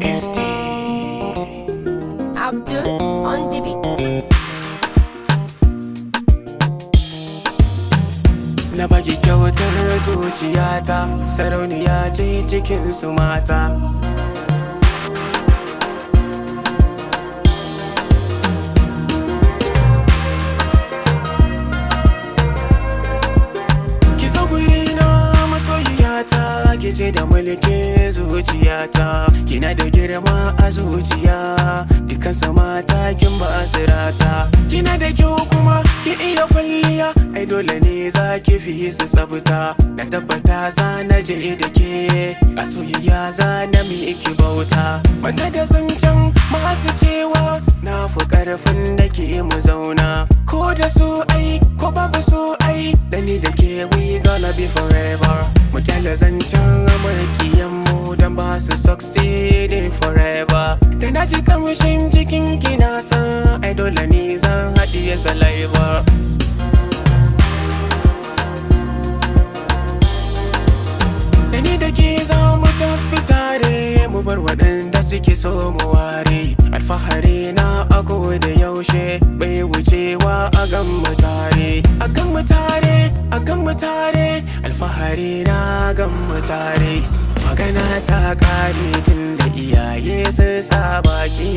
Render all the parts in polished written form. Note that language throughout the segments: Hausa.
ST Abdul on the beat. Na baki kyautar zuciyata, sarauniya ce cikin su mata. Ki zo gurina masoyiyata, ki ce da mulkin zuciyata. Kina da girma a zuciya, dukansu mata kin ba sirata. Kina da kyau kuma ki iya kwalliya, ai dole ne za ki fi su tsafta. Na tabbata za na je da ke, a soyayya za na miki bauta. Manta da zancen masu cewa na fi karfin da ke mu zauna. Ko da su ai, ko babu su ai, da ni da ke we gonna be forever. Mu kyale zancen makiyan mu dan ba su succeeding forever. Da na ji kamshin jikin ki na san ai dole ne zan haɗiye saliva. Da ni da ke za mu tafi tare, mu bar waɗanda suke so mu ware. Alfahari na a da yaushe bai wucewa a gan mu tare. A gan mu tare, a gan mu tare, alfahari na gan mu tare. Magana ta kare tun da iyaye sun sa baki.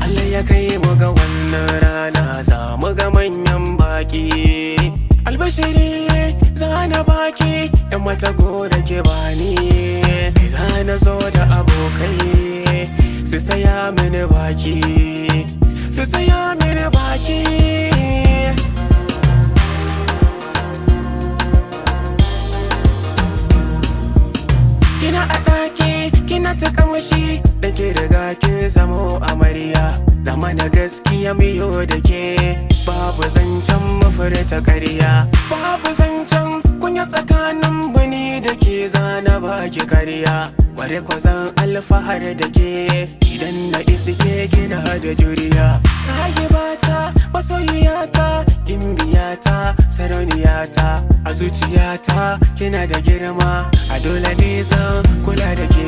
Allah ya kai mu ga wannan rana, za mu ga manyan baki. Albashiri zana baki, yan mata da ke bani. Zana zo da abokai, su saya mini baki, su saya mini baki. Kina a ɗaki, kina ta kamshi, da ke riga kin zamo amarya. Zama na gaskiya miyo da ke, babu zancen mafurta ƙarya. Babu zancen kunya tsakanin bani da ke, zana baki karya. Ware ko zan alfahar da ke, idan na iske kina da juriya. Sahibata, masoyiyata, gimbiyata, sarauniyata. A zuciyata kina da girma, a dole ne zan kula da ke.